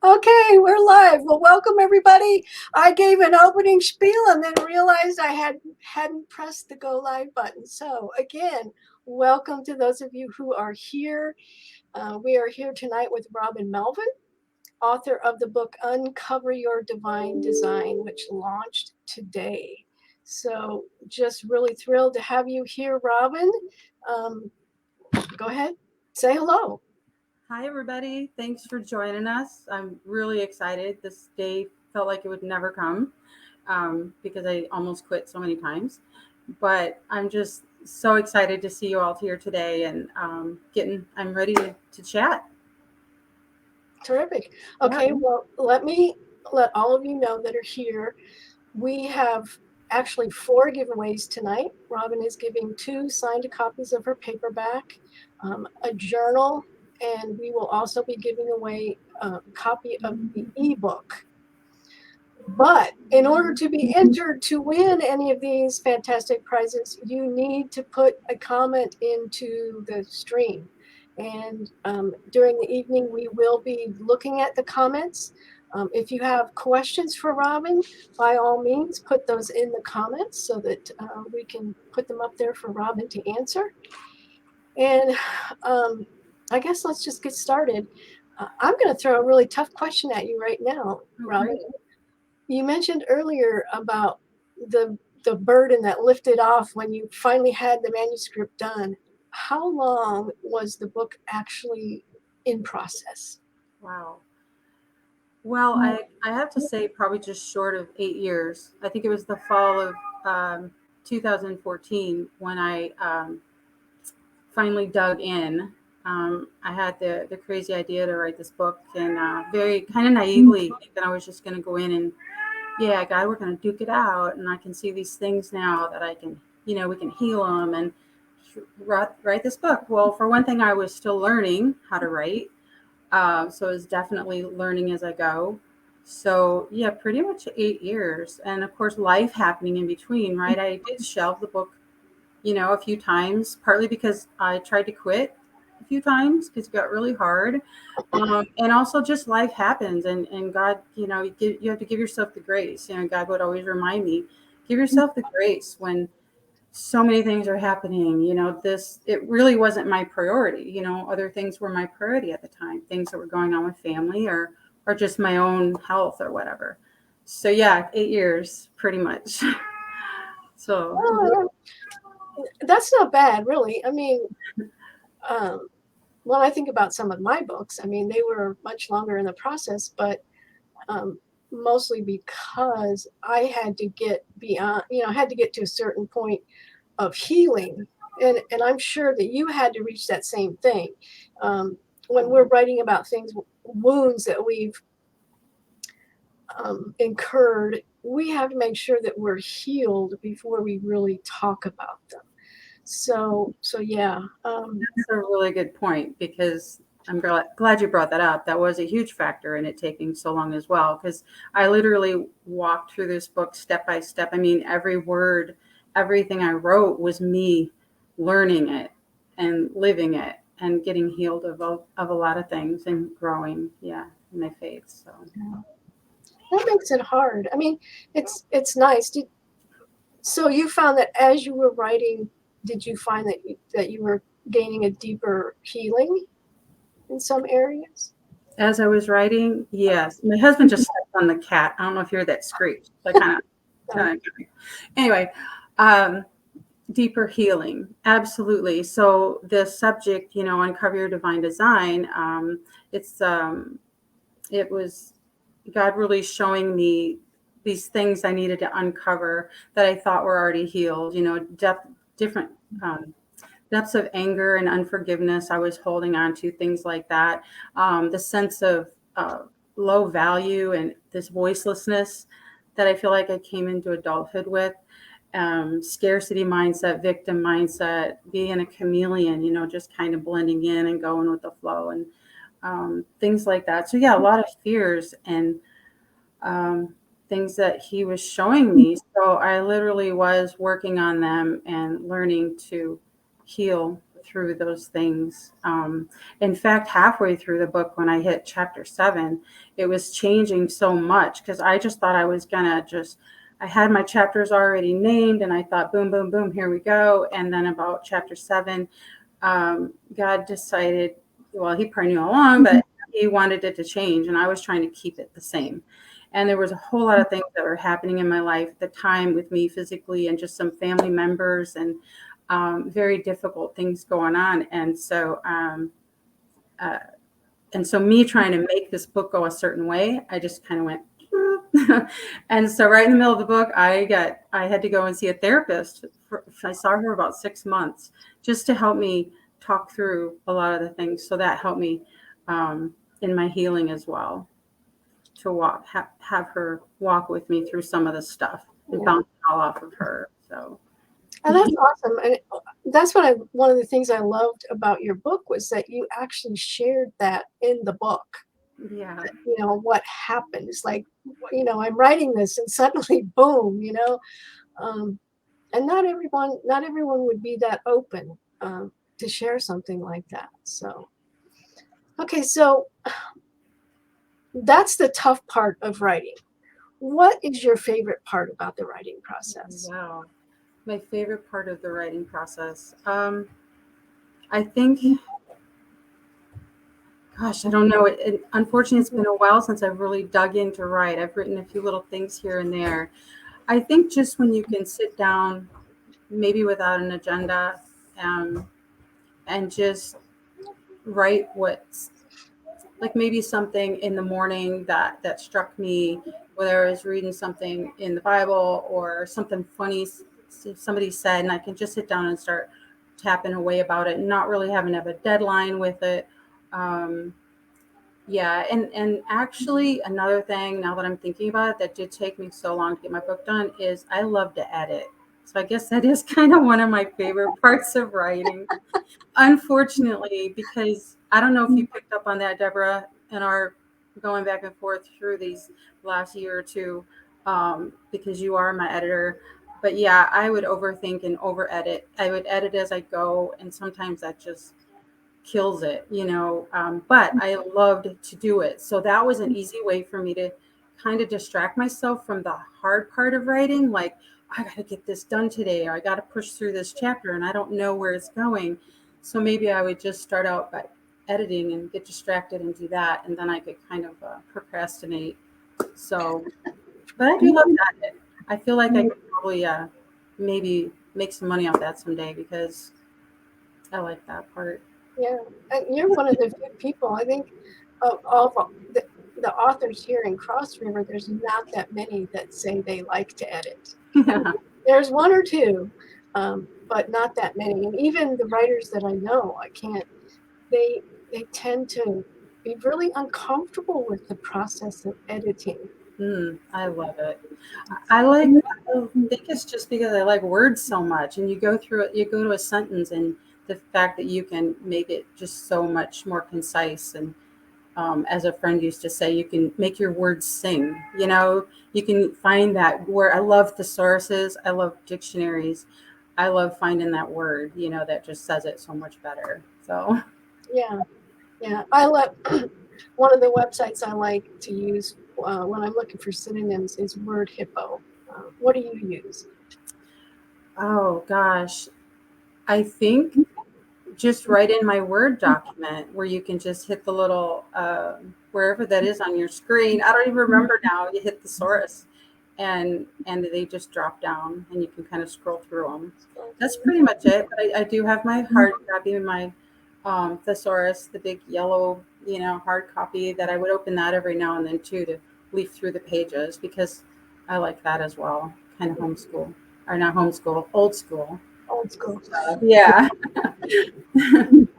Okay, we're live. Well, welcome everybody. I gave an opening spiel and then realized I hadn't pressed the go live button. So again, welcome to those of you who are here. We are here tonight with Robin Melvin, author of the book Uncover Your Divine Design, which launched today. So just really thrilled to have you here, Robin. Um, Go ahead, say hello. Hi, everybody. Thanks for joining us. I'm really excited. This day felt like it would never come because I almost quit so many times. But I'm just so excited to see you all here today and I'm ready to chat. Terrific. Yeah. Okay, well, let me let all of you know that are here. We have actually 4 giveaways tonight. Robin is giving 2 signed copies of her paperback, a journal, and we will also be giving away a copy of the ebook. But in order to be entered to win any of these fantastic prizes, you need to put a comment into the stream. And during the evening, we will be looking at the comments. If you have questions for Robin, by all means, put those in the comments so that we can put them up there for Robin to answer. And I guess let's just get started. I'm going to throw a really tough question at you right now, Robin. Okay. You mentioned earlier about the burden that lifted off when you finally had the manuscript done. How long was the book actually in process? Wow. Well, I have to say, probably just short of 8 years. I think it was the fall of 2014 when I finally dug in. I had the crazy idea to write this book and very kind of naively thinking I was just going to go in and, yeah, God, we're going to duke it out. And I can see these things now that I can, we can heal them and write this book. Well, for one thing, I was still learning how to write. So it was definitely learning as I go. So yeah, pretty much 8 years. And of course, life happening in between, right? I did shelve the book a few times, partly because I tried to quit a few times because it got really hard. And also just life happens and God, you have to give yourself the grace. God would always remind me, give yourself the grace when so many things are happening. It really wasn't my priority. Other things were my priority at the time, things that were going on with family or just my own health or whatever. So yeah, 8 years pretty much. So Oh, that's not bad, really. I mean, when I think about some of my books, I mean, they were much longer in the process, but um, mostly because I had to get beyond, I had to get to a certain point of healing. And I'm sure that you had to reach that same thing. When we're writing about things, wounds that we've incurred, we have to make sure that we're healed before we really talk about them. So yeah. that's a really good point because I'm glad you brought that up. That was a huge factor in it taking so long as well, because I literally walked through this book step by step. I mean, every word, everything I wrote was me learning it and living it and getting healed of a lot of things and growing, yeah, in my faith. So That makes it hard. I mean, it's nice. So you found that as you were writing, did you find that you were gaining a deeper healing in some areas? as I was writing, yes, my husband just stepped on the cat. I don't know if you hear that screech. So I kind of anyway. Um, Deeper healing, absolutely. So the subject, uncover your divine design. It's it was God really showing me these things I needed to uncover that I thought were already healed. Different depths of anger and unforgiveness I was holding on to, things like that. The sense of low value and this voicelessness that I feel like I came into adulthood with. Scarcity mindset, victim mindset, being a chameleon, just kind of blending in and going with the flow and things like that. So yeah, a lot of fears and things that he was showing me. So I literally was working on them and learning to heal through those things. In fact, halfway through the book, when I hit chapter 7, it was changing so much because I just thought I was gonna I had my chapters already named, and I thought, boom, boom, boom, here we go. And then about chapter 7, God decided, well, he probably knew all along, but he wanted it to change, and I was trying to keep it the same. And there was a whole lot of things that were happening in my life at the time with me physically and just some family members and very difficult things going on. Uh, and so me trying to make this book go a certain way, I just kind of went, and so right in the middle of the book, I had to go and see a therapist. I saw her about 6 months just to help me talk through a lot of the things. So that helped me in my healing as well, to have her walk with me through some of the stuff and bounce it all off of her. So. And that's awesome. And that's one of the things I loved about your book was that you actually shared that in the book. Yeah. What happened. It's like, I'm writing this and suddenly, boom, and not everyone would be that open to share something like that. So, okay, so that's the tough part of writing. What is your favorite part about the writing process? Wow. My favorite part of the writing process. I think, gosh, I don't know. Unfortunately, it's been a while since I've really dug into write. I've written a few little things here and there. I think just when you can sit down, maybe without an agenda, and just write what's like maybe something in the morning that struck me, whether I was reading something in the Bible or something funny somebody said, and I can just sit down and start tapping away about it, and not really having to have a deadline with it. Yeah, and actually another thing, now that I'm thinking about it, that did take me so long to get my book done is I love to edit. So I guess that is kind of one of my favorite parts of writing. Unfortunately, because I don't know if you picked up on that, Deborah, and our going back and forth through these last year or two, because you are my editor. But yeah, I would overthink and over edit. I would edit as I go, and sometimes that just kills it. But I loved to do it. So that was an easy way for me to kind of distract myself from the hard part of writing. Like, I got to get this done today, or I got to push through this chapter and I don't know where it's going. So maybe I would just start out by editing and get distracted and do that. And then I could kind of procrastinate. So, but I do love that. I feel like I could probably maybe make some money off that someday because I like that part. Yeah, and you're one of the few people, I think, of all the authors here in Cross River, there's not that many that say they like to edit. Yeah. There's one or two, but not that many. And even the writers that I know, they tend to be really uncomfortable with the process of editing. I love it. I think it's just because I like words so much, and you go through it, you go to a sentence, and the fact that you can make it just so much more concise. And as a friend used to say, you can make your words sing. You can find that word. I love thesauruses. I love dictionaries. I love finding that word, that just says it so much better. So, Yeah. I love one of the websites I like to use when I'm looking for synonyms is Word Hippo. What do you use? oh gosh, I think just write in my Word document where you can just hit the little, wherever that is on your screen. I don't even remember now. You hit Thesaurus and they just drop down and you can kind of scroll through them. That's pretty much it. But I do have my hard copy of my Thesaurus, the big yellow, hard copy that I would open that every now and then too, to leaf through the pages because I like that as well. Kind of homeschool, or not homeschool, old school. Old school. Yeah.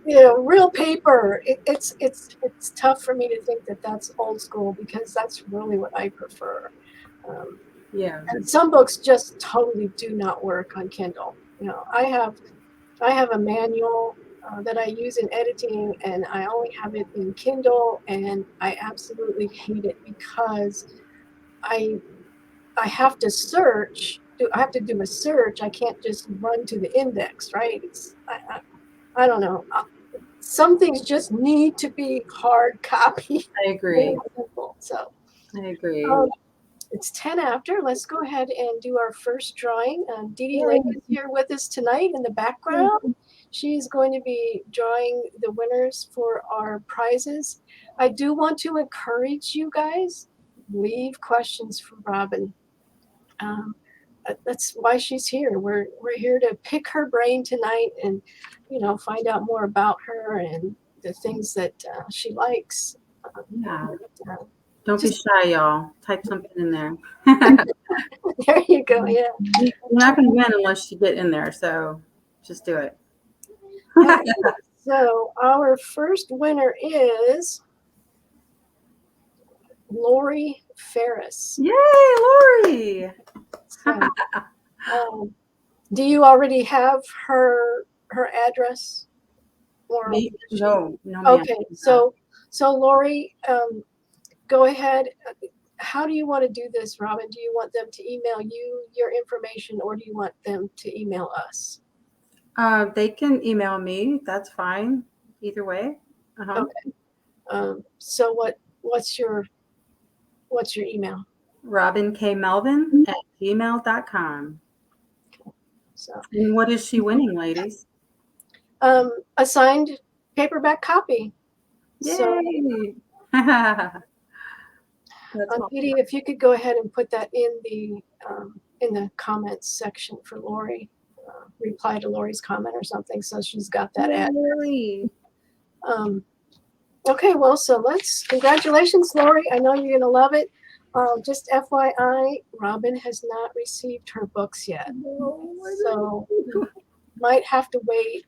Real paper. It's tough for me to think that that's old school because that's really what I prefer. Yeah. And some books just totally do not work on Kindle. I have a manual that I use in editing, and I only have it in Kindle, and I absolutely hate it because I have to search. I have to do a search. I can't just run to the index, right? I don't know. Some things just need to be hard copy. I Very agree. simple. So I agree. um, it's 10 after. Let's go ahead and do our first drawing. Dee Dee Lake Yay. is here with us tonight in the background. She's going to be drawing the winners for our prizes. I do want to encourage you guys, leave questions for Robin. Um, that's why she's here. We're here to pick her brain tonight and, find out more about her and the things that she likes. Yeah. Uh, Don't be just shy, y'all. Type something in there. there you go. Yeah. You're not going to win unless you get in there. So just do it. Okay, so our first winner is Lori Ferris. Yay, Lori. So, do you already have her address? Or No, ma'am. okay, so Lori, go ahead. How do you want to do this, Robin? Do you want them to email you your information, or do you want them to email us? They can email me. That's fine. Either way. Uh-huh. Okay. So what's your email? RobinKMelvin@gmail.com. So And what is she winning, ladies? a signed paperback copy. So Yay! That's awesome. Edie, if you could go ahead and put that in the comments section for Lori, reply to Lori's comment or something, so she's got that ad. Yay. Okay, well, so congratulations, Lori. I know you're gonna love it. Just FYI, Robin has not received her books yet, so might have to wait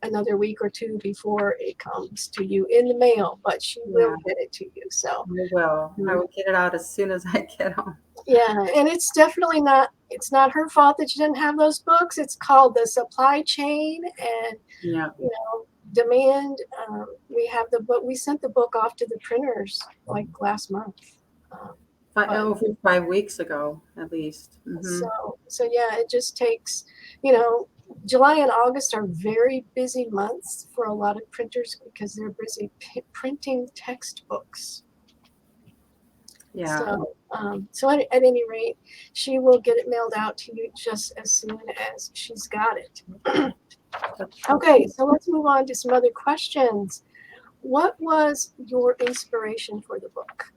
another week or two before it comes to you in the mail, but she will get it to you. So I will. I will get it out as soon as I get home. yeah, and it's definitely not her fault that she didn't have those books. It's called the supply chain and Yeah. Demand. We sent the book off to the printers like last month. 5 weeks ago, at least. Mm-hmm. So yeah, it just takes, July and August are very busy months for a lot of printers because they're busy printing textbooks. Yeah. So at any rate, she will get it mailed out to you just as soon as she's got it. Okay, so let's move on to some other questions. What was your inspiration for the book?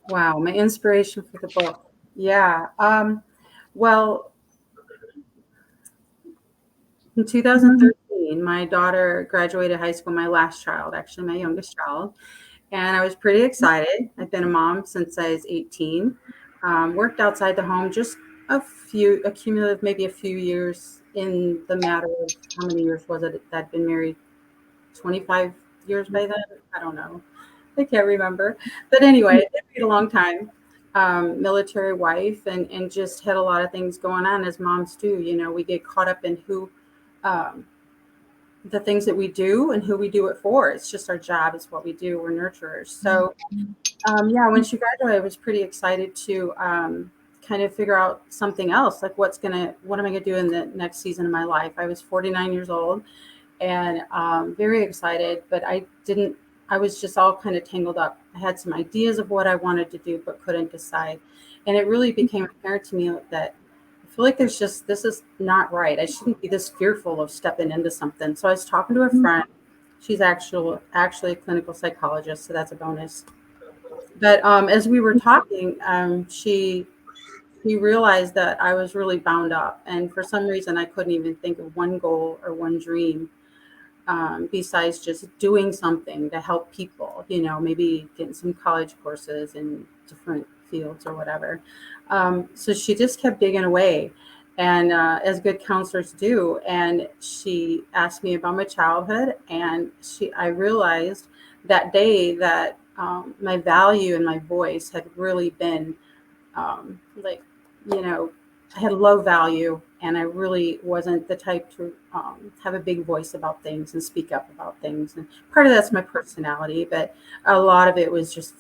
Wow, my inspiration for the book. Yeah. Well, in 2013, my daughter graduated high school, my last child, actually my youngest child. And I was pretty excited. I've been a mom since I was 18. Worked outside the home just cumulative, maybe a few years in the matter of how many years was it that I'd been married? 25 years by then? I don't know. I can't remember. But anyway, it did take a long time. Military wife and just had a lot of things going on as moms do. We get caught up in um, the things that we do and who we do it for. It's just our job. It's what we do. We're nurturers. So when she graduated, I was pretty excited to kind of figure out something else. Like what am I going to do in the next season of my life? I was 49 years old and very excited, but I was just all kind of tangled up. I had some ideas of what I wanted to do, but couldn't decide. And it really became apparent to me that I feel like this is not right. I shouldn't be this fearful of stepping into something. So I was talking to a friend. She's actually a clinical psychologist, so that's a bonus. But as we were talking, she realized that I was really bound up, and for some reason, I couldn't even think of one goal or one dream besides just doing something to help people. Maybe getting some college courses in different fields or whatever. So she just kept digging away, and as good counselors do. And she asked me about my childhood, and I realized that day that my value and my voice had really been like, I had low value, and I really wasn't the type to have a big voice about things and speak up about things. And part of that's my personality, but a lot of it was just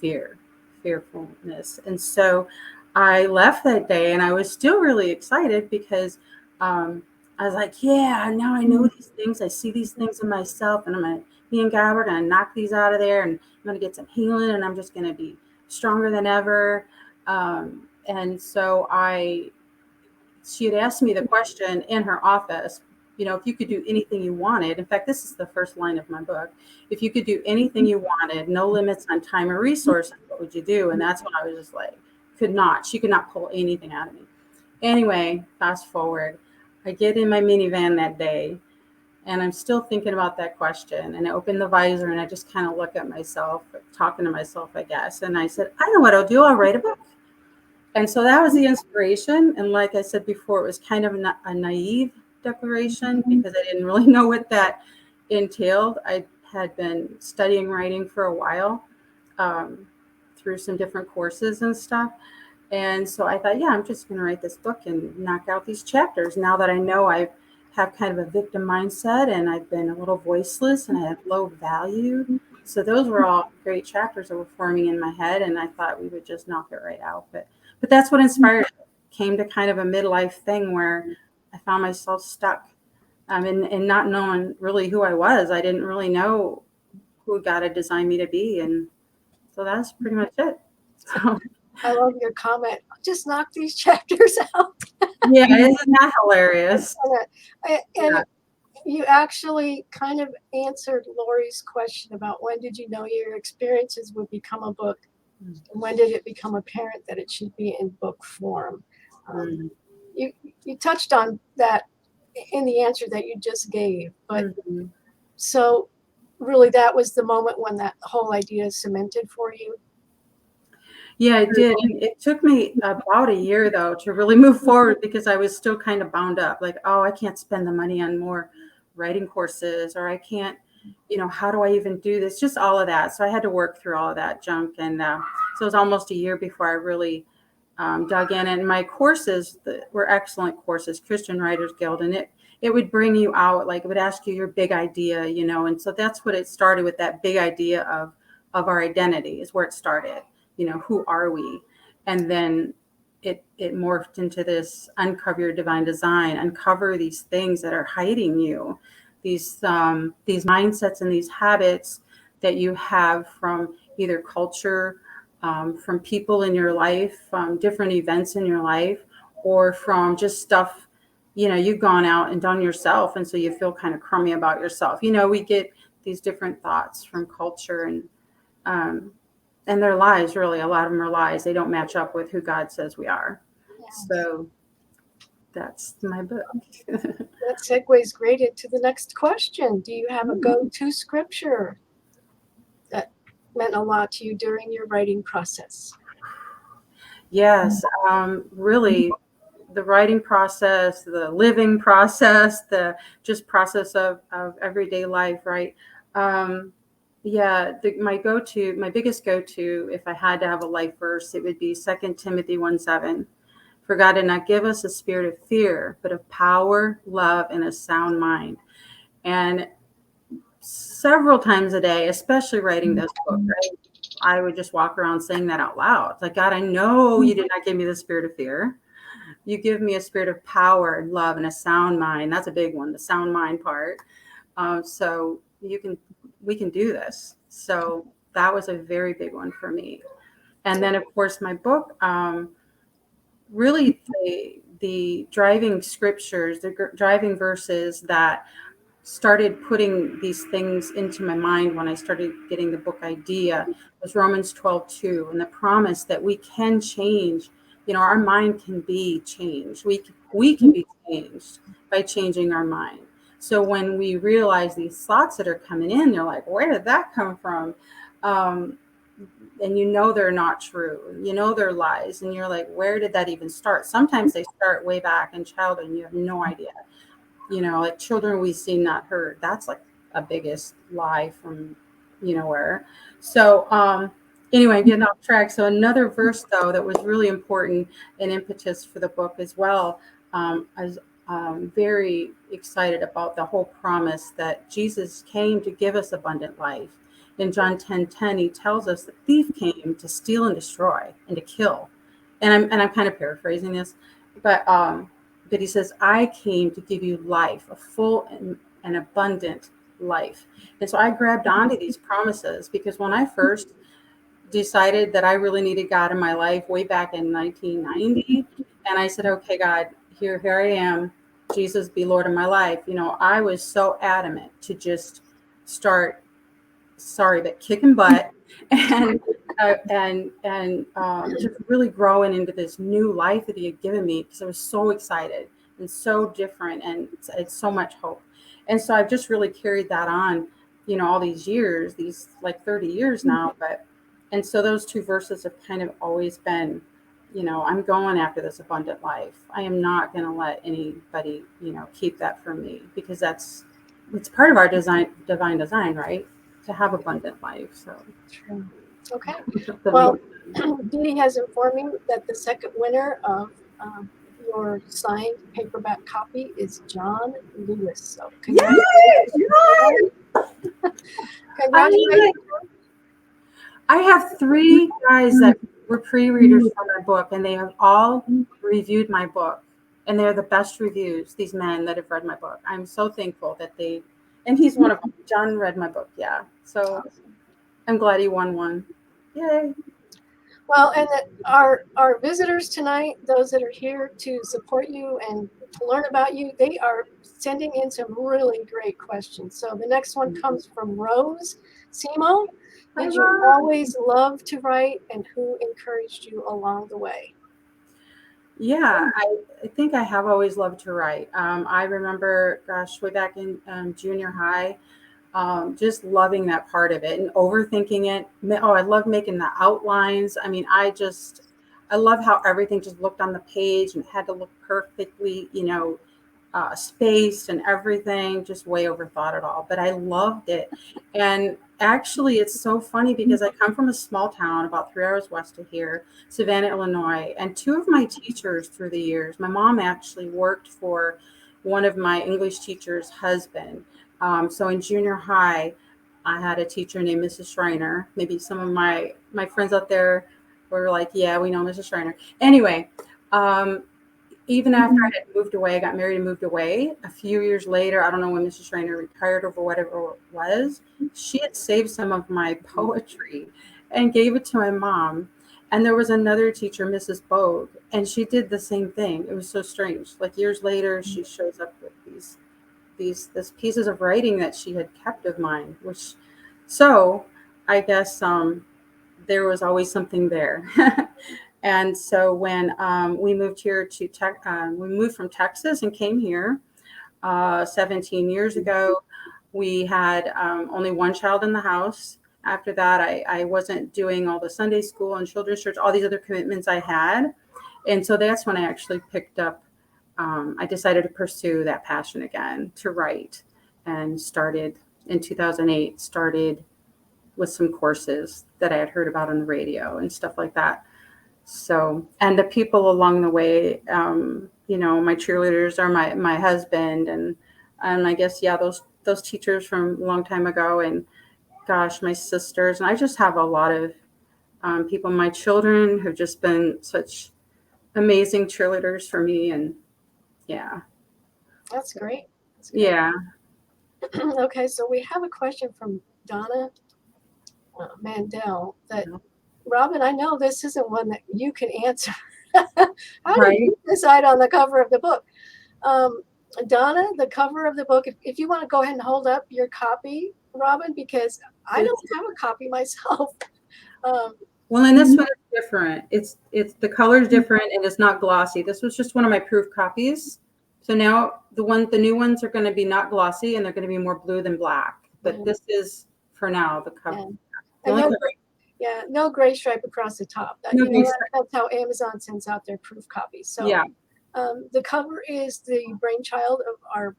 fearfulness. And so I left that day, and I was still really excited because I was like, yeah, now I know these things. I see these things in myself, and me and God, we're going to knock these out of there, and I'm going to get some healing, and I'm just going to be stronger than ever. And so she had asked me the question in her office, if you could do anything you wanted. In fact, this is the first line of my book. If you could do anything you wanted, no limits on time or resources, what would you do? And that's when I was just like, she could not pull anything out of me. Anyway, fast forward, I get in my minivan that day, and I'm still thinking about that question. And I open the visor and I just kind of look at myself, talking to myself, I guess. And I said, I know what I'll do. I'll write a book. And so that was the inspiration. And like I said before, it was kind of a naive declaration because I didn't really know what that entailed. I had been studying writing for a while, through some different courses and stuff. And so I thought, yeah, I'm just going to write this book and knock out these chapters. Now that I know I have kind of a victim mindset and I've been a little voiceless and I have low value. So those were all great chapters that were forming in my head. And I thought we would just knock it right out. But that's what inspired it. Came to kind of a midlife thing where I found myself stuck, and not knowing really who I was. I didn't really know who God had designed me to be. And so that's pretty much it. So, I love your comment. Just knock these chapters out. yeah, isn't that hilarious? And Yeah. you actually kind of answered Lori's question about when did you know your experiences would become a book? And when did it become apparent that it should be in book form? You touched on that in the answer that you just gave, but so really that was the moment when that whole idea is cemented for you? Yeah, it did. And it took me about a year, though, to really move forward because I was still kind of bound up. Like, oh, I can't spend the money on more writing courses, or I can't, how do I even do this? Just all of that. So I had to work through all of that junk. And so it was almost a year before I really dug in. And my courses were excellent courses, Christian Writers Guild. And it would bring you out, like it would ask you your big idea, and so that's what it started with, that big idea of our identity is where it started. Who are we? And then it morphed into this uncover your divine design, uncover these things that are hiding you, these mindsets and these habits that you have from either culture, from people in your life, from different events in your life, or from just stuff, you've gone out and done yourself. And so you feel kind of crummy about yourself. We get these different thoughts from culture, and they're lies, really. A lot of them are lies. They don't match up with who God says we are. So that's my book. That segues great into the next question. Do you have a go-to scripture that meant a lot to you during your writing process? Yes, really, the writing process, the living process, the just process of everyday life, right? Yeah, my biggest go-to, if I had to have a life verse, it would be 2 Timothy 1:7. For God did not give us a spirit of fear, but of power, love, and a sound mind. And several times a day, especially writing this book, right, I would just walk around saying that out loud. Like, God, I know you did not give me the spirit of fear. You give me a spirit of power and love and a sound mind. That's a big one, the sound mind part. So we can do this. So that was a very big one for me. And then, of course, my book, really the driving scriptures, the driving verses that started putting these things into my mind when I started getting the book idea was Romans 12:2, and the promise that we can change. Our mind can be changed. We can be changed by changing our mind. So when we realize these thoughts that are coming in, you're like, where did that come from? And they're not true. They're lies. And you're like, where did that even start? Sometimes they start way back in childhood and you have no idea. Like children we see, not heard. That's like a biggest lie from where. So anyway, getting off track. So another verse though that was really important and impetus for the book as well. I was very excited about the whole promise that Jesus came to give us abundant life. In John 10:10, he tells us the thief came to steal and destroy and to kill. And I'm kind of paraphrasing this, but but he says, I came to give you life, a full and abundant life. And so I grabbed onto these promises because when I first decided that I really needed God in my life way back in 1990, and I said, okay, God, here I am. Jesus, be Lord of my life. I was so adamant to just start, sorry, but kicking butt and just really growing into this new life that he had given me because I was so excited and so different, and it's so much hope. And so I've just really carried that on, all these years, these like 30 years now. And so those two verses have kind of always been, I'm going after this abundant life. I am not going to let anybody, keep that from me, because it's part of our divine design, right? To have abundant life. So True. Okay. Well, Dee has informed me that the second winner of your signed paperback copy is John Lewis. So congratulations. Congratulations. I have 3 guys that were pre-readers for my book, and they have all reviewed my book, and they're the best reviews, these men that have read my book. I'm so thankful that and he's one of them. John read my book. Yeah. So I'm glad he won one. Yay. Well, and our visitors tonight, those that are here to support you and to learn about you, they are sending in some really great questions. So the next one comes from Rose Simo. Did you always love to write, and who encouraged you along the way? Yeah, I think I have always loved to write. I remember, gosh, way back in junior high, just loving that part of it and overthinking it. Oh, I love making the outlines. I mean, I love how everything just looked on the page and had to look perfectly, spaced and everything, just way overthought it all. But I loved it. And actually, it's so funny because I come from a small town about 3 hours west of here, Savannah, Illinois. And 2 of my teachers through the years, my mom actually worked for one of my English teachers' husband. So in junior high, I had a teacher named Mrs. Schreiner. Maybe some of my friends out there were like, yeah, we know Mrs. Schreiner. Anyway, even after I had moved away, I got married and moved away, a few years later, I don't know when Mrs. Schreiner retired or whatever it was, she had saved some of my poetry and gave it to my mom. And there was another teacher, Mrs. Bogue, and she did the same thing. It was so strange. Like years later, she shows up with these pieces of writing that she had kept of mine, so I guess there was always something there. And so when we moved here we moved from Texas and came here 17 years ago, we had only one child in the house. After that, I wasn't doing all the Sunday school and children's church, all these other commitments I had. And so that's when I actually picked up, I decided to pursue that passion again, to write, and started in 2008, started with some courses that I had heard about on the radio and stuff like that. So, and the people along the way, my cheerleaders are my husband, and I guess, yeah, those teachers from a long time ago, and gosh, my sisters, and I just have a lot of people. My children have just been such amazing cheerleaders for me, and yeah. That's great. Yeah. Okay, so we have a question from Donna Mandel that, Robin, I know this isn't one that you can answer. How did you decide on the cover of the book? Donna, the cover of the book, if you want to go ahead and hold up your copy, Robin, because I don't have a copy myself. Well, and this one is different. It's the color is different, and it's not glossy. This was just one of my proof copies. So now the new ones are going to be not glossy, and they're going to be more blue than black. But this is for now the cover. No gray stripe across the top. That's how Amazon sends out their proof copies. So yeah. The cover is the brainchild of our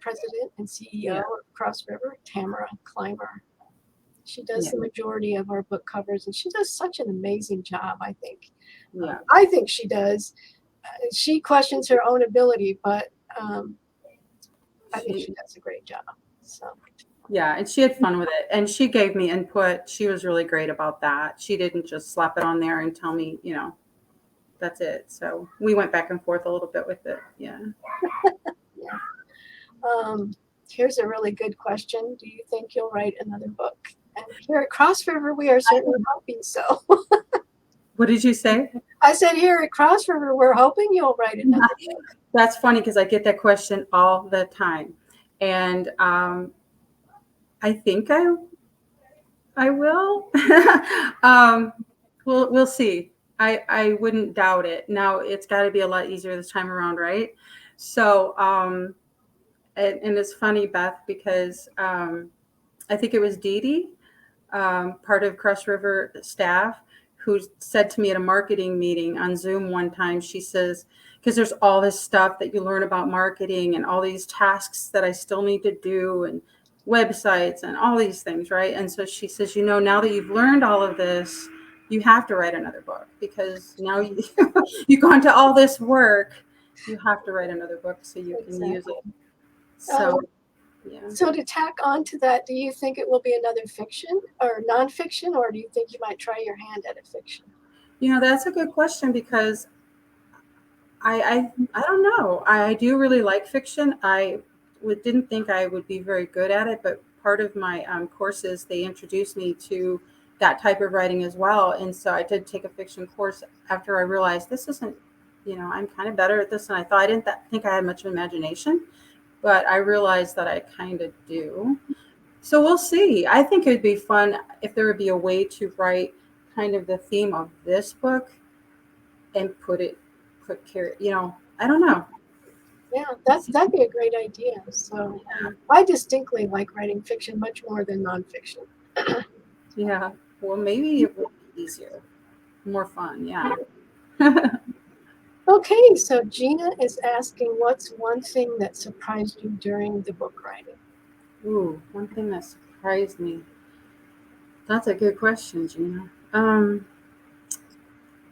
president and CEO of Cross River, Tamara Clymer. She does the majority of our book covers, and she does such an amazing job, I think. Yeah. I think she does. She questions her own ability, but I think she does a great job. So. Yeah, and she had fun with it, and she gave me input. She was really great about that. She didn't just slap it on there and tell me, that's it. So we went back and forth a little bit with it. Yeah. Yeah. Here's a really good question. Do you think you'll write another book? And here at Cross River, we are certainly hoping so. What did you say? I said here at Cross River, we're hoping you'll write another book. That's funny because I get that question all the time. And I think I will. We'll see. I wouldn't doubt it. Now it's got to be a lot easier this time around, right? So, and it's funny, Beth, because I think it was Dee Dee, part of Cross River staff, who said to me at a marketing meeting on Zoom one time, she says, because there's all this stuff that you learn about marketing and all these tasks that I still need to do and websites and all these things, right? And so she says, now that you've learned all of this, you have to write another book because now you've gone to all this work. You have to write another book so you can use it. So, yeah. So to tack on to that, do you think it will be another fiction or nonfiction, or do you think you might try your hand at a fiction? That's a good question because I don't know. I do really like fiction. I didn't think I would be very good at it, but part of my courses, they introduced me to that type of writing as well. And so I did take a fiction course after I realized this isn't, I'm kind of better at this than I thought. I didn't think I had much imagination, but I realized that I kind of do. So we'll see. I think it'd be fun if there would be a way to write kind of the theme of this book and I don't know. Yeah, that'd be a great idea. So I distinctly like writing fiction much more than nonfiction. Yeah. Well, maybe it will be easier, more fun. Yeah. Okay, so Gina is asking, what's one thing that surprised you during the book writing? Ooh, one thing that surprised me. That's a good question, Gina.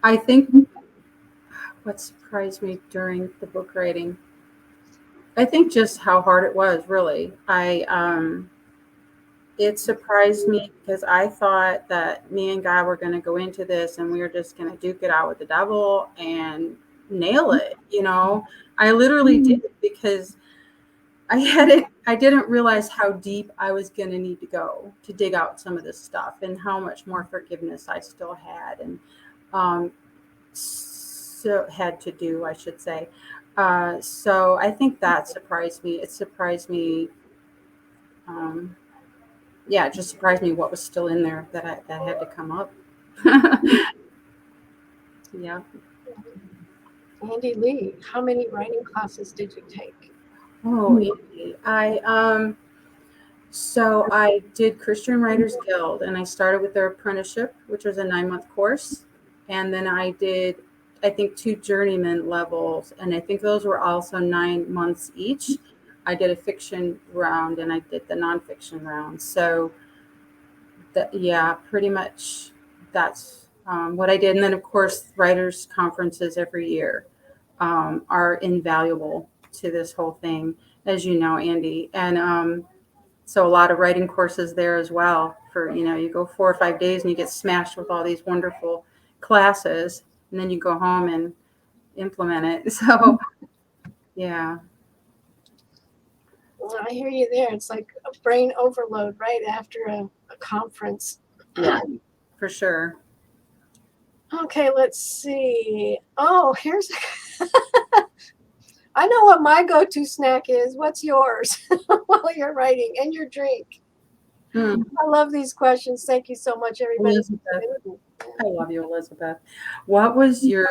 I think what surprised me during the book writing, I think just how hard it was, really. It surprised me because I thought that me and God were going to go into this and we were just going to duke it out with the devil and nail it. I literally did because I didn't realize how deep I was going to need to go to dig out some of this stuff and how much more forgiveness I still had and so had to do, I should say. So I think that surprised me. It surprised me. It just surprised me what was still in there that had to come up. Yeah. Andy Lee, how many writing classes did you take? Oh, Andy, so I did Christian Writers Guild, and I started with their apprenticeship, which was a 9-month course, and then I did, I think, 2 journeyman levels, and I think those were also 9 months each. I did a fiction round and I did the nonfiction round. So pretty much that's what I did. And then of course, writers conferences every year are invaluable to this whole thing, as you know, Andy. And so a lot of writing courses there as well for, you go 4 or 5 days and you get smashed with all these wonderful classes and then you go home and implement it. So, yeah. Well, I hear you there. It's like a brain overload right after a conference. Yeah, for sure. Okay, let's see. Oh, here's I know what my go-to snack is. What's yours while you're writing and your drink? I love these questions. Thank you so much, everybody. I love you, Elizabeth. What was your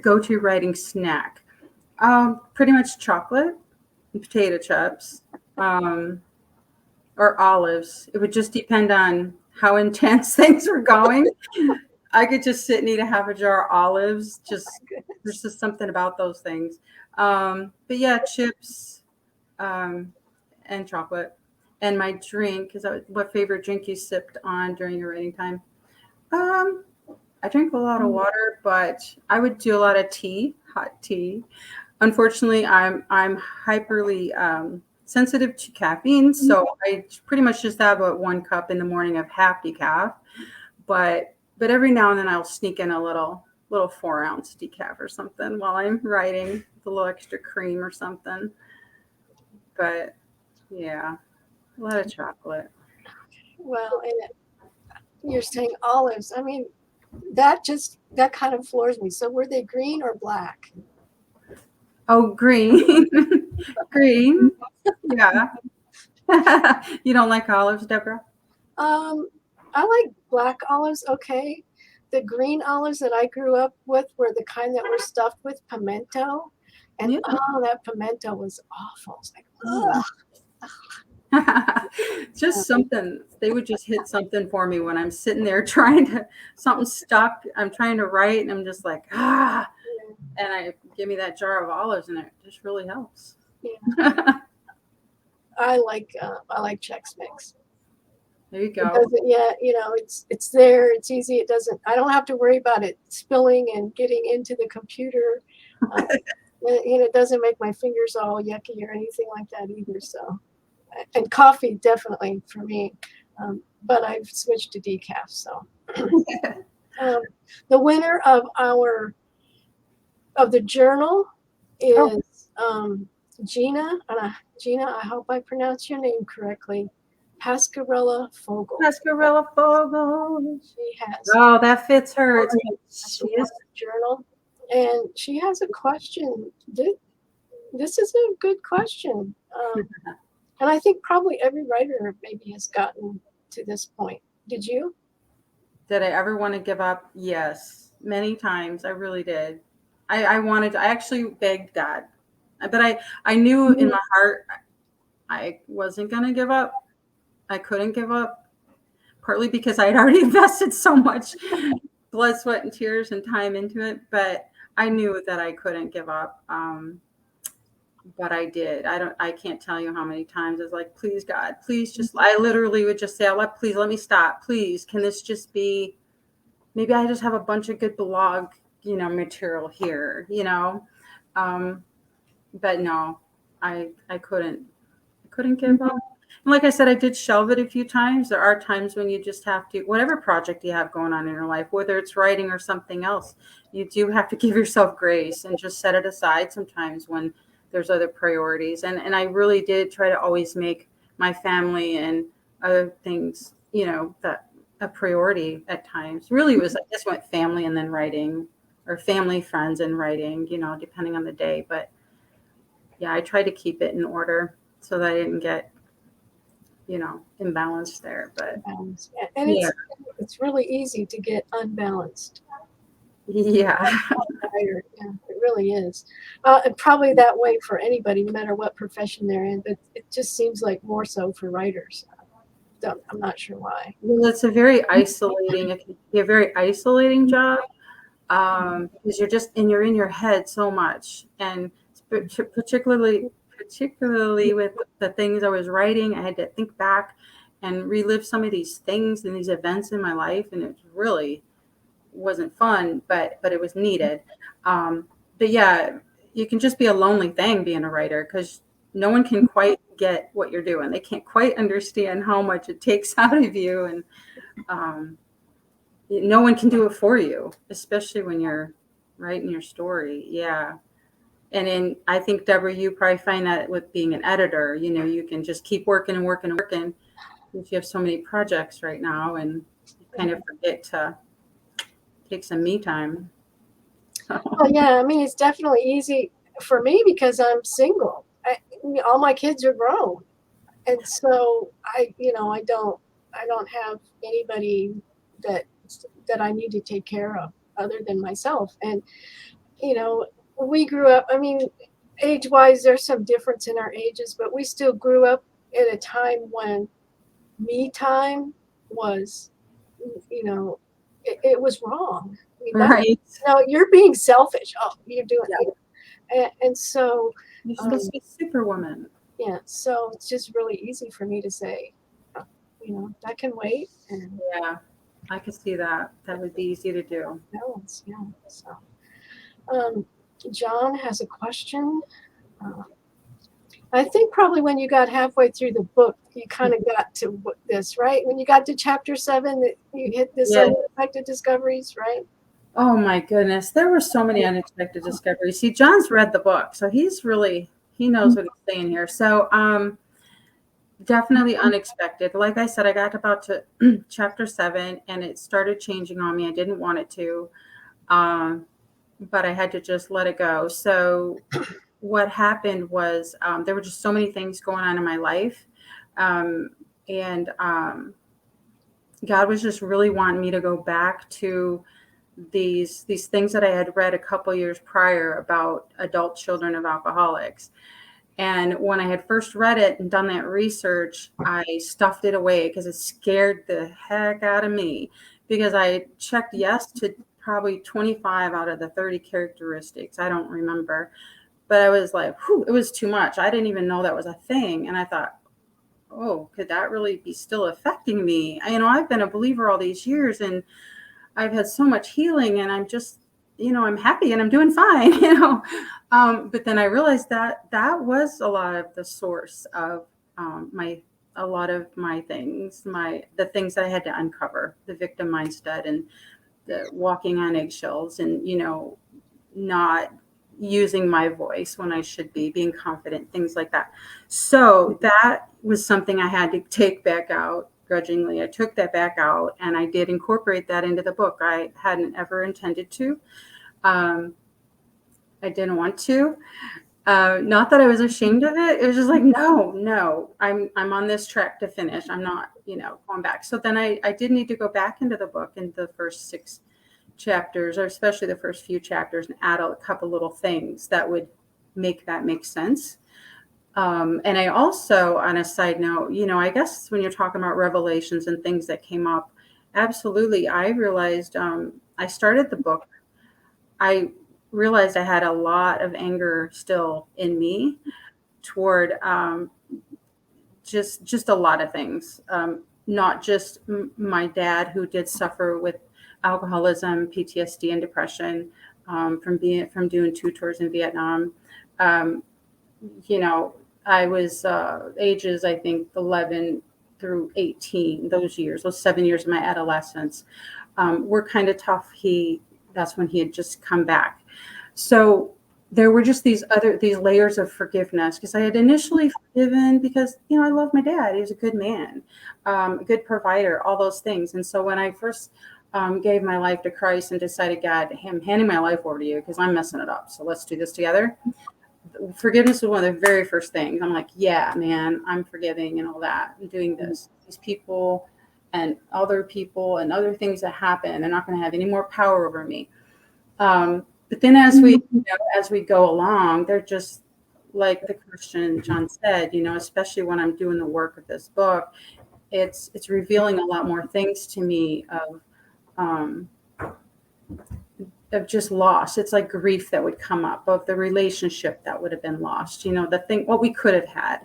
go-to writing snack? Pretty much chocolate and potato chips, or olives. It would just depend on how intense things were going. I could just sit and eat a half a jar of olives. There's just something about those things. But yeah, chips and chocolate. And my drink, what favorite drink you sipped on during your writing time? I drink a lot of water, but I would do a lot of tea, hot tea. Unfortunately, I'm hyperly sensitive to caffeine, so I pretty much just have about 1 cup in the morning of half decaf. But every now and then I'll sneak in a little little 4-ounce decaf or something while I'm writing with a little extra cream or something. But yeah, a lot of chocolate. Well, and you're saying olives. I mean, that kind of floors me. So were they green or black? Oh, green. Green. Yeah. You don't like olives, Deborah? I like black olives. Okay. The green olives that I grew up with were the kind that were stuffed with pimento. And Yeah. oh, that pimento was awful. It's like, Mm. ugh. Just something, they would just hit something for me when I'm sitting there trying to, something stuck. I'm trying to write and I'm just like, and I give me that jar of olives and it just really helps. Yeah. I like Chex Mix. There you It go. doesn't, yeah, it's there. It's easy. It doesn't. I don't have to worry about it spilling and getting into the computer. It doesn't make my fingers all yucky or anything like that either. So, and coffee definitely for me, but I've switched to decaf. So, the winner of the journal is Gina. Gina, I hope I pronounced your name correctly. Pascarella Fogel. Pascarella Fogel. She has. Oh, that fits her. She is. Journal, and she has a question. This is a good question, and I think probably every writer maybe has gotten to this point. Did you? Did I ever want to give up? Yes, many times. I really did. I wanted to, I actually begged God, but I knew in my heart I wasn't going to give up. I couldn't give up, partly because I had already invested so much blood, sweat, and tears and time into it. But I knew that I couldn't give up. But I did. I can't tell you how many times I was like, please, God, please I literally would just say, please let me stop. Please. Can this just be, maybe I just have a bunch of good blog, material here, but no, I couldn't give up. And like I said, I did shelve it a few times. There are times when you just have to, whatever project you have going on in your life, whether it's writing or something else, you do have to give yourself grace and just set it aside sometimes when there's other priorities. And I really did try to always make my family and other things, that a priority at times. Really it was, I just went family and then writing, or family, friends, and writing, depending on the day. But yeah, I tried to keep it in order so that I didn't get, imbalanced there. But and it's really easy to get unbalanced. Yeah. Yeah, it really is. And probably that way for anybody, no matter what profession they're in. But it just seems like more so for writers. I'm not sure why. Well, it's a very isolating. It can be a very isolating job because you're in your head so much, and particularly with the things I was writing, I had to think back and relive some of these things and these events in my life, and it really wasn't fun, but it was needed. But yeah, you can just be a lonely thing being a writer because no one can quite get what you're doing. They can't quite understand how much it takes out of you, and no one can do it for you, especially when you're writing your story. Yeah. And I think, Deborah, you probably find that with being an editor, you can just keep working and working and working because you have so many projects right now, and you kind of forget to take some me time. Well, yeah, I mean, it's definitely easy for me because I'm single. All my kids are grown, and so I don't have anybody that I need to take care of other than myself. And we grew up. I mean, age-wise, there's some difference in our ages, but we still grew up at a time when me time was, it was wrong. I mean, Right. you're being selfish. Oh, you're doing it. And so You're supposed to be Superwoman. Yeah, so it's just really easy for me to say, that can wait. And yeah, I could see that. That would be easy to do. balance, yeah. So, John has a question. I think probably when you got halfway through the book, you kind of got to this, right? When you got to chapter 7, that you hit this unexpected discoveries, right? Oh my goodness. There were so many unexpected discoveries. See, John's read the book, so he knows what he's saying here. So definitely unexpected. Like I said, I got about to chapter 7 and it started changing on me. I didn't want it to. But I had to just let it go. So what happened was there were just so many things going on in my life. And God was just really wanting me to go back to these things that I had read a couple years prior about adult children of alcoholics. And when I had first read it and done that research, I stuffed it away because it scared the heck out of me, because I checked yes to probably 25 out of the 30 characteristics. I don't remember, but I was like, whew, it was too much. I didn't even know that was a thing. And I thought, oh, could that really be still affecting me? I've been a believer all these years and I've had so much healing, and I'm just, I'm happy and I'm doing fine, but then I realized that that was a lot of the source of a lot of my things, the things that I had to uncover, the victim mindset and the walking on eggshells, and, not using my voice when I should be, being confident, things like that. So that was something I had to take back out grudgingly. I took that back out and I did incorporate that into the book. I hadn't ever intended to. I didn't want to. Not that I was ashamed of it. It was just like, no, I'm on this track to finish. I'm not, going back. So then I did need to go back into the book in the first 6 chapters, or especially the first few chapters, and add a couple little things that would make that make sense. And I also, on a side note, I guess when you're talking about revelations and things that came up, absolutely, I realized I started the book. I realized I had a lot of anger still in me toward just a lot of things, not just my dad, who did suffer with alcoholism, PTSD, and depression from doing 2 tours in Vietnam. I was ages, I think, 11 through 18, those 7 years of my adolescence were kind of tough. That's when he had just come back. So there were just these layers of forgiveness, because I had initially forgiven because, I love my dad. He was a good man, a good provider, all those things. And so when I first gave my life to Christ and decided, God, I'm handing my life over to you because I'm messing it up. So let's do this together. Forgiveness was one of the very first things. I'm like, yeah, man, I'm forgiving and all that. I'm doing this. These people and other people and other things that happen, they're not going to have any more power over me. But then as we go along, they're just like the Christian John said, especially when I'm doing the work of this book, it's revealing a lot more things to me of just loss. It's like grief that would come up, of the relationship that would have been lost, the thing, what we could have had,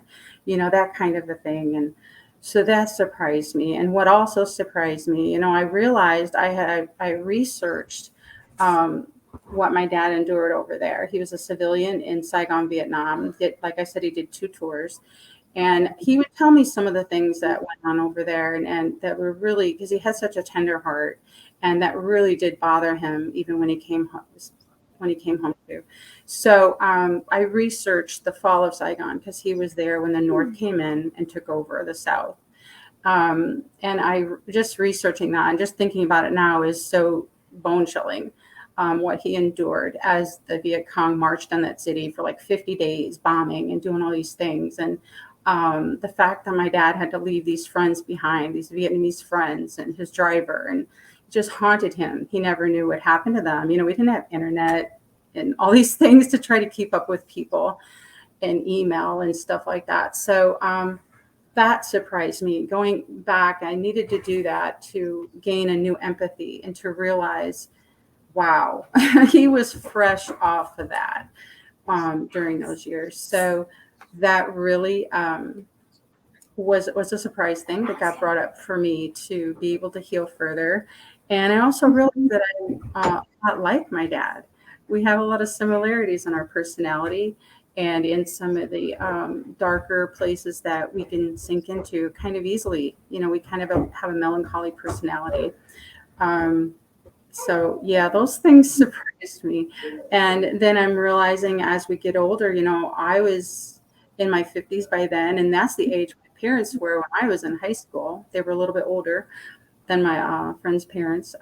that kind of a thing. And so that surprised me. And what also surprised me, I realized I researched what my dad endured over there. He was a civilian in Saigon, Vietnam. Like I said, he did 2 tours. And he would tell me some of the things that went on over there, and that were really, because he had such a tender heart, and that really did bother him even when he came home too. So I researched the fall of Saigon, because he was there when the North came in and took over the South. And I just researching that and just thinking about it now is so bone chilling. What he endured as the Viet Cong marched on that city for like 50 days, bombing and doing all these things. And the fact that my dad had to leave these friends behind, these Vietnamese friends and his driver, and just haunted him. He never knew what happened to them. We didn't have internet and all these things to try to keep up with people, and email and stuff like that. So that surprised me. Going back, I needed to do that to gain a new empathy and to realize, wow, he was fresh off of that during those years. So that really was a surprise thing that got brought up for me to be able to heal further. And I also realized that I'm not like my dad. We have a lot of similarities in our personality and in some of the darker places that we can sink into kind of easily. We kind of have a melancholy personality. So yeah, those things surprised me. And then I'm realizing as we get older, I was in my 50s by then, and that's the age my parents were when I was in high school. They were a little bit older than my friends' parents.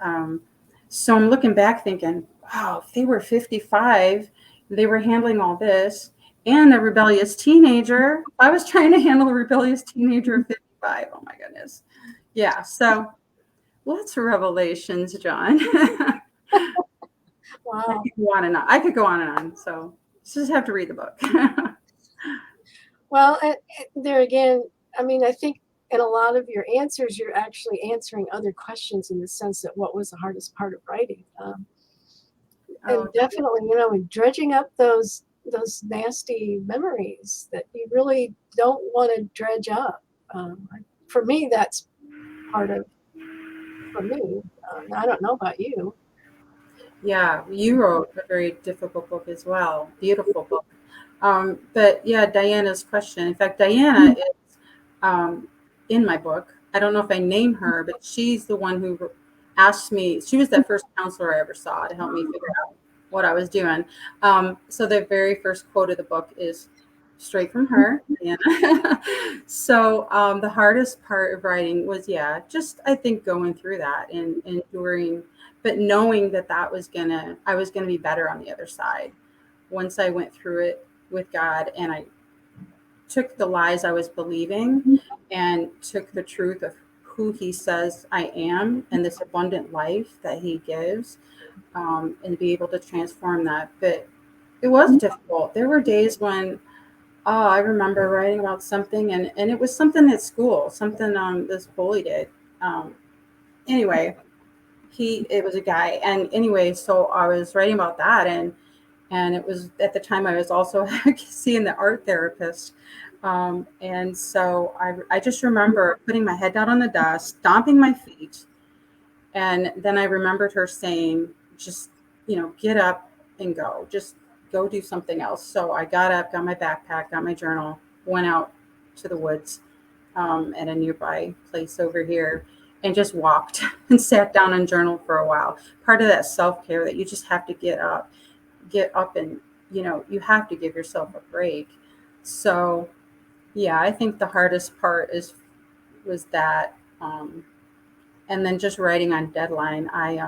So I'm looking back thinking, wow, if they were 55, they were handling all this and a rebellious teenager. I was trying to handle a rebellious teenager at 55. Oh my goodness. Yeah. So lots of revelations, John. I Wow. could go on and on. I could go on and on. So just have to read the book. Well, there again, I mean, I think in a lot of your answers, you're actually answering other questions in the sense that what was the hardest part of writing? And Oh, definitely, dredging up those nasty memories that you really don't want to dredge up. For me, that's part of for me. I don't know about you. yeah. You wrote a very difficult book as well. Beautiful book. But yeah, Diana's question. In fact, Diana is in my book. I don't know if I name her, but she's the one who asked me. She was the first counselor I ever saw to help me figure out what I was doing. So the very first quote of the book is straight from her. Diana. So the hardest part of writing was, yeah, just I think going through that and enduring, but knowing that I was gonna be better on the other side once I went through it with God and I took the lies I was believing and took the truth of who He says I am and this abundant life that He gives, and be able to transform that. But it was difficult. There were days when, I remember writing about something and it was something at school, something this bully did. Um, anyway, it was a guy. And anyway, so I was writing about that and it was at the time I was also seeing the art therapist. And so I just remember putting my head down on the desk, stomping my feet. And then I remembered her saying, just, get up and go, just go do something else. So I got up, got my backpack, got my journal, went out to the woods at a nearby place over here and just walked and sat down and journaled for a while. Part of that self-care that you just have to get up and you have to give yourself a break. So yeah, I think the hardest part was that, and then just writing on deadline. I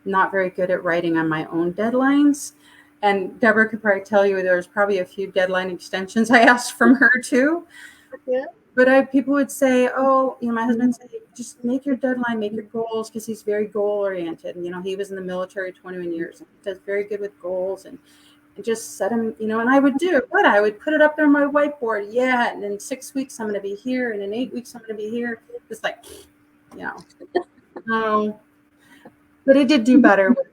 not very good at writing on my own deadlines, and Deborah could probably tell you there was probably a few deadline extensions I asked from her too. Yeah. But people would say, oh, my husband said, just make your deadline, make your goals, because he's very goal oriented. And, he was in the military 21 years and he does very good with goals and just set them, and I would do it. But I would put it up there on my whiteboard. Yeah. And in 6 weeks, I'm going to be here. And in 8 weeks, I'm going to be here. It's like, no. But it did do better with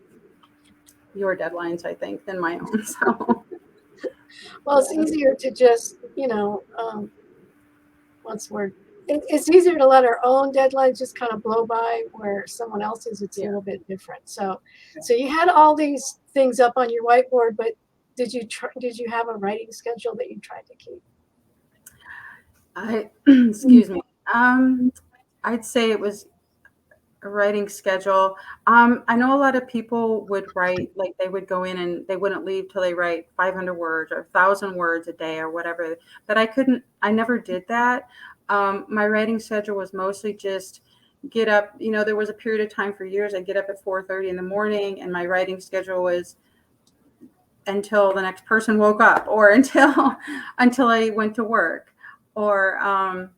your deadlines, I think, than my own. So, Well, it's easier to just, what's the word? It's easier to let our own deadlines just kind of blow by, where someone else's it's a little bit different. So you had all these things up on your whiteboard, but did you have a writing schedule that you tried to keep? excuse me. I'd say it was a writing schedule. I know a lot of people would write, like they would go in and they wouldn't leave till they write 500 words or 1,000 words a day or whatever. But I never did that. My writing schedule was mostly just get up. There was a period of time for years I'd get up at 4:30 in the morning, and my writing schedule was until the next person woke up or until I went to work or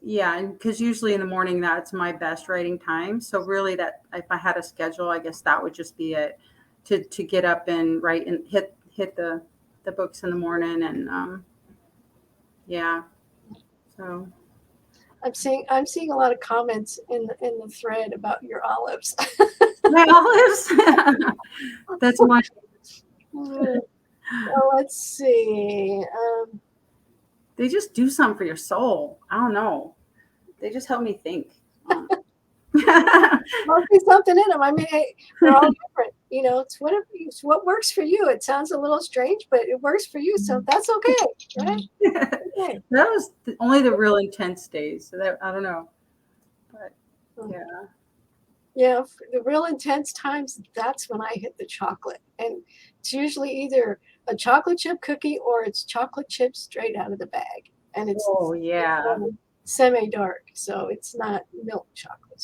yeah, because usually in the morning that's my best writing time. So really, that if I had a schedule, I guess that would just be it to get up and write and hit the books in the morning and yeah. So I'm seeing a lot of comments in the thread about your olives. my olives. That's one. Well, let's see. They just do something for your soul. I don't know. They just help me think. Must be something in them. I mean, they're all different. It's what works for you. It sounds a little strange, but it works for you, so that's okay, right? Okay. That was only the real intense days. So that I don't know, but yeah. Yeah, the real intense times, that's when I hit the chocolate. And it's usually either a chocolate chip cookie or it's chocolate chips straight out of the bag. And it's Oh yeah. semi-dark, so it's not milk chocolate.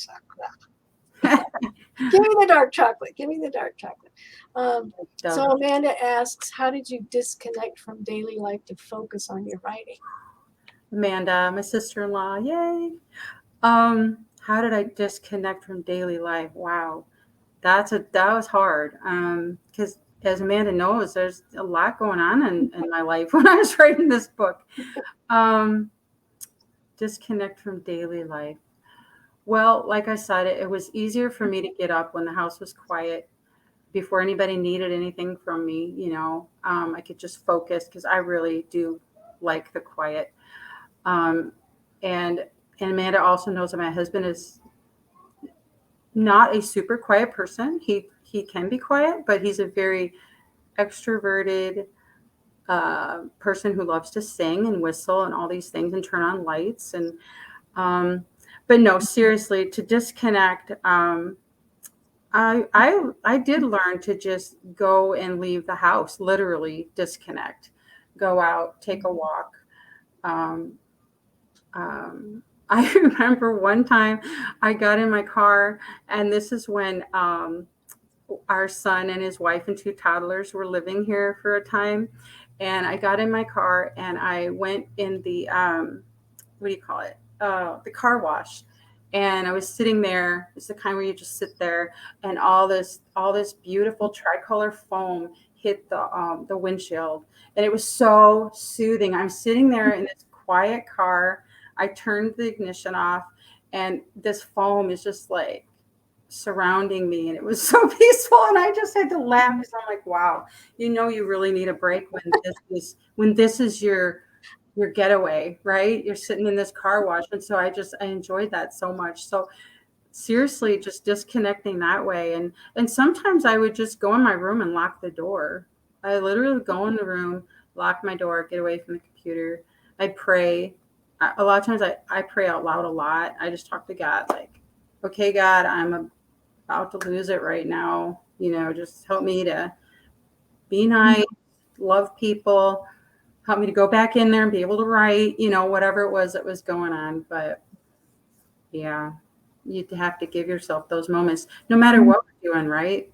Give me the dark chocolate. Give me the dark chocolate. So Dove. Amanda asks, how did you disconnect from daily life to focus on your writing? Amanda, my sister-in-law, yay. How did I disconnect from daily life? Wow. That was hard. Because as Amanda knows, there's a lot going on in my life when I was writing this book. Um, disconnect from daily life. Well, like I said, it was easier for me to get up when the house was quiet before anybody needed anything from me. I could just focus because I really do like the quiet. Um, and and Amanda also knows that my husband is not a super quiet person. He can be quiet, but he's a very extroverted person who loves to sing and whistle and all these things and turn on lights. And but no, seriously, to disconnect. I did learn to just go and leave the house, literally disconnect, go out, take a walk. Um, I remember one time I got in my car, and this is when our son and his wife and two toddlers were living here for a time. And I got in my car and I went in the, what do you call it? The car wash. And I was sitting there. It's the kind where you just sit there, and all this beautiful tricolor foam hit the windshield, and it was so soothing. I'm sitting there in this quiet car. I turned the ignition off, and this foam is just like surrounding me, and it was so peaceful. And I just had to laugh because I'm like, wow, you really need a break when this is your getaway, right? You're sitting in this car wash. And so I enjoyed that so much. So seriously, just disconnecting that way. And sometimes I would just go in my room and lock the door. I literally would go in the room, lock my door, get away from the computer. I pray. A lot of times I pray out loud a lot. I just talk to God like, okay, God, I'm about to lose it right now. Just help me to be nice, love people, help me to go back in there and be able to write, whatever it was that was going on. But yeah, you have to give yourself those moments, no matter what we're doing, right?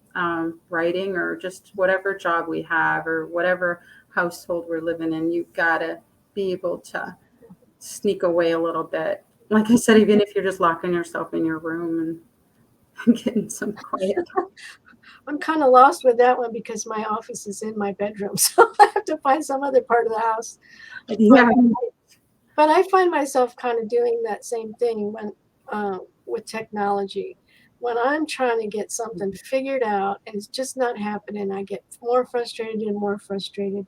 Writing or just whatever job we have or whatever household we're living in, you've got to be able to sneak away a little bit. Like I said, even if you're just locking yourself in your room and getting some quiet. I'm kind of lost with that one because my office is in my bedroom, so I have to find some other part of the house. Yeah. But I find myself kind of doing that same thing with technology. When I'm trying to get something figured out and it's just not happening, I get more frustrated and more frustrated.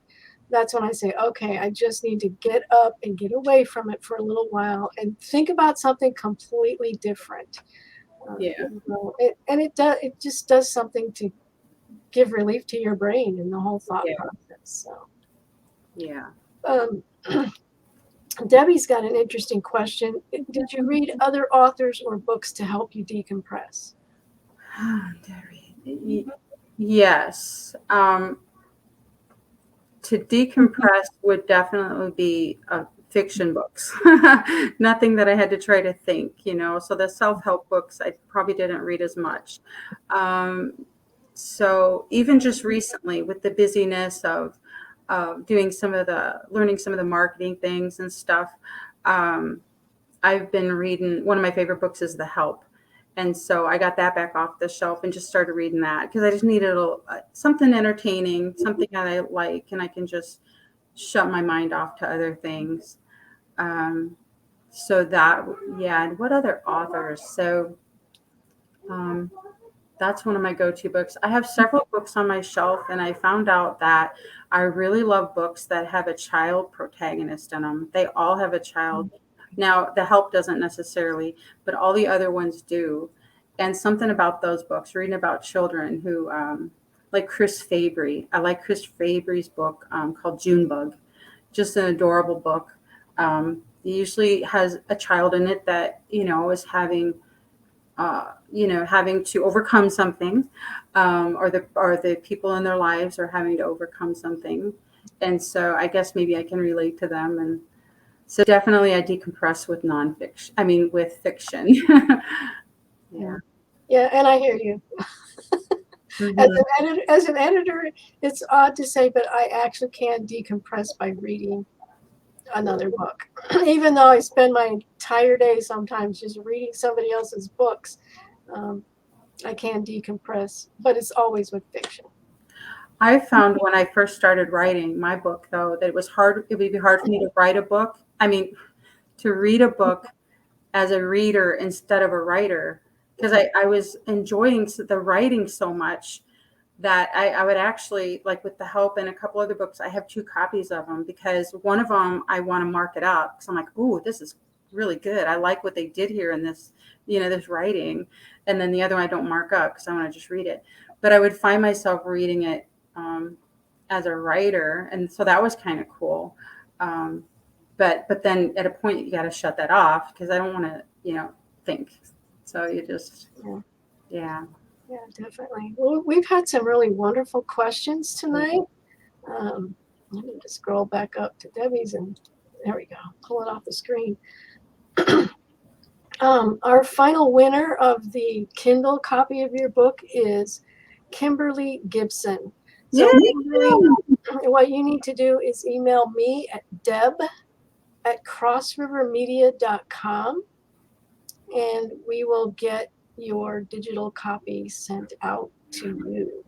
That's when I say, okay, I just need to get up and get away from it for a little while and think about something completely different. Yeah. It just does something to give relief to your brain and the whole thought Yeah. process. So, Yeah. um, Debbie's got an interesting question. Did you read other authors or books to help you decompress? Yes. To decompress would definitely be fiction books. Nothing that I had to try to think, So the self-help books, I probably didn't read as much. So even just recently with the busyness of learning some of the marketing things and stuff, I've been reading, one of my favorite books is The Help. And so I got that back off the shelf and just started reading that because I just needed something entertaining, something that I like, and I can just shut my mind off to other things. So that, yeah. And what other authors? So that's one of my go-to books. I have several books on my shelf, and I found out that I really love books that have a child protagonist in them. They all have a child. Now, The Help doesn't necessarily, but all the other ones do. And something about those books, reading about children who, like Chris Fabry. I like Chris Fabry's book called Junebug. Just an adorable book. It usually has a child in it that, is having having to overcome something, or the people in their lives are having to overcome something. And so I guess maybe I can relate to them. And so definitely I decompress with nonfiction. I mean, with fiction. Yeah. Yeah, and I hear you. Mm-hmm. As an editor, it's odd to say, but I actually can decompress by reading another book. Even though I spend my entire day sometimes just reading somebody else's books, I can decompress, but it's always with fiction. I found when I first started writing my book, though, that it would be hard for me to write a book. I mean, to read a book as a reader instead of a writer, because I was enjoying the writing so much that I would actually, like with the help in a couple other books, I have 2 copies of them, because one of them I want to mark it up because I'm like, ooh, this is really good. I like what they did here in this, this writing. And then the other one I don't mark up because I want to just read it. But I would find myself reading it as a writer. And so that was kind of cool. But then at a point you got to shut that off because I don't want to, think. So you just, yeah. Yeah, definitely. Well, we've had some really wonderful questions tonight. Let me just scroll back up to Debbie's, and there we go. Pull it off the screen. Our final winner of the Kindle copy of your book is Kimberly Gibson. So Kimberly, what you need to do is email me at deb@crossrivermedia.com, and we will get your digital copy sent out to you.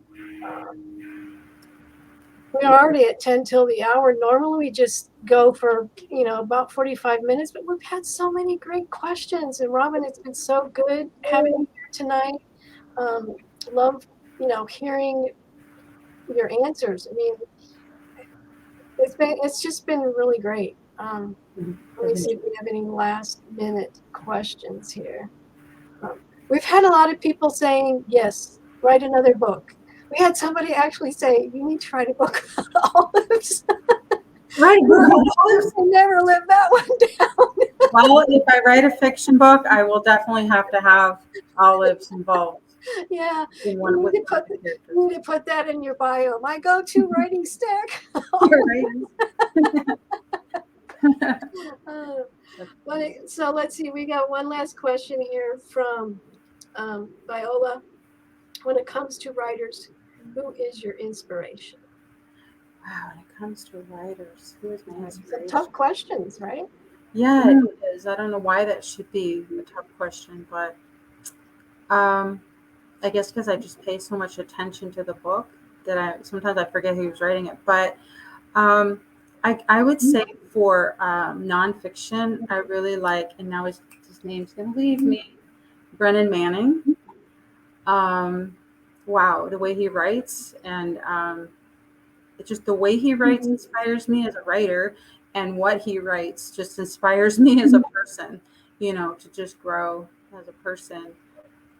We're already at 10 till the hour. Normally we just go for, about 45 minutes, but we've had so many great questions. And Robin, it's been so good having you here tonight. Love, hearing your answers. I mean, it's just been really great. Let me see if we have any last minute questions here. We've had a lot of people saying, yes, write another book. We had somebody actually say, you need to write a book about olives. Right. Olives can never live that one down. Well, if I write a fiction book, I will definitely have to have olives involved. Yeah, you need to put that in your bio. My go-to writing stack. So let's see. We got one last question here from Viola. When it comes to writers, who is your inspiration? Wow, when it comes to writers, who is my inspiration? Some tough questions, right? Yeah, it is. I don't know why that should be a tough question, but I guess because I just pay so much attention to the book that sometimes I forget who's writing it. But I would say for nonfiction, I really like, and now his name's going to leave me, Brennan Manning. Wow, the way he writes, and it's just the way he writes inspires me as a writer, and what he writes just inspires me as a person, to just grow as a person.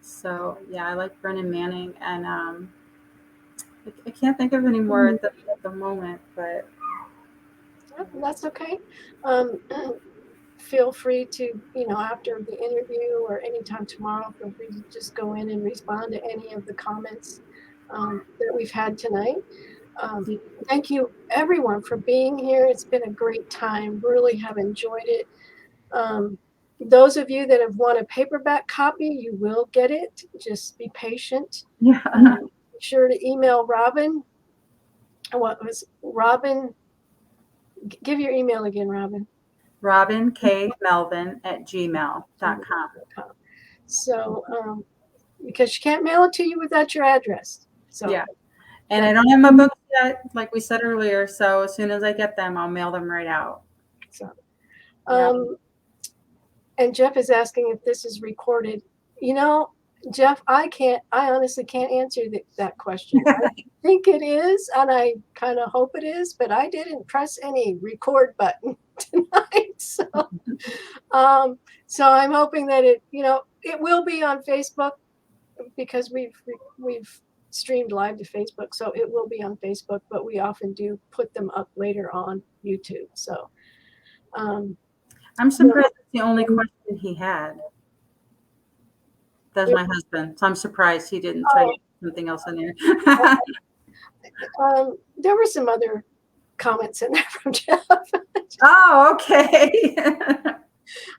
So yeah, I like Brennan Manning, and I can't think of any more at the moment, but that's okay. Feel free to, after the interview or anytime tomorrow, feel free to just go in and respond to any of the comments that we've had tonight. Thank you, everyone, for being here. It's been a great time. Really have enjoyed it. Those of you that have won a paperback copy, you will get it. Just be patient. Yeah. Be sure to email Robin. What was Robin? Give your email again, Robin. Robin K. Melvin at gmail.com. So, because she can't mail it to you without your address. So yeah. And I don't have my books yet, like we said earlier. So as soon as I get them, I'll mail them right out. So, and Jeff is asking if this is recorded. Jeff, I honestly can't answer that question. I think it is, and I kind of hope it is, but I didn't press any record button tonight. So I'm hoping that it will be on Facebook, because we've streamed live to Facebook, so it will be on Facebook, but we often do put them up later on YouTube. So I'm surprised it's the only question he had. That's my husband. So I'm surprised he didn't try to Oh, put something else in there. there were some other comments in there from Jeff. Oh, okay.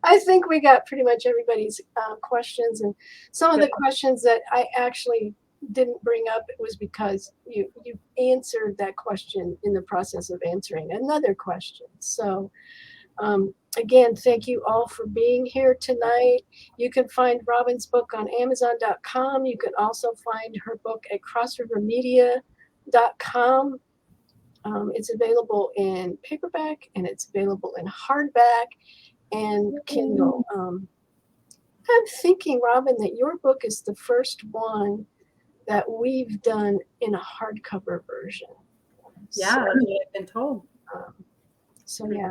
I think we got pretty much everybody's questions, and some of the Good. questions that I actually didn't bring up, it was because you answered that question in the process of answering another question. So again, thank you all for being here tonight. You can find Robin's book on Amazon.com. You can also find her book at crossrivermedia.com. It's available in paperback and it's available in hardback and Kindle. I'm thinking, Robin, that your book is the first one that we've done in a hardcover version. Yeah, that's what I've been told. So yeah,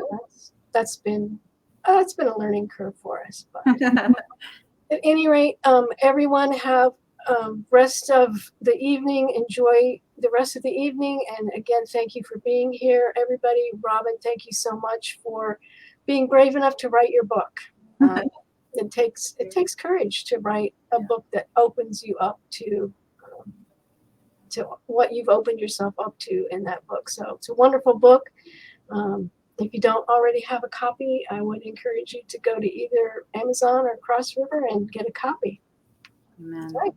that's been a learning curve for us. But at any rate, everyone have rest of the evening. Enjoy the rest of the evening. And again, thank you for being here, everybody. Robin, thank you so much for being brave enough to write your book. It takes courage to write a book that opens you up to what you've opened yourself up to in that book. So it's a wonderful book. If you don't already have a copy, I would encourage you to go to either Amazon or Cross River and get a copy. Amen. Right.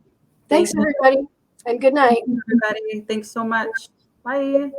Thanks, everybody, and good night. Everybody, thanks so much. Bye.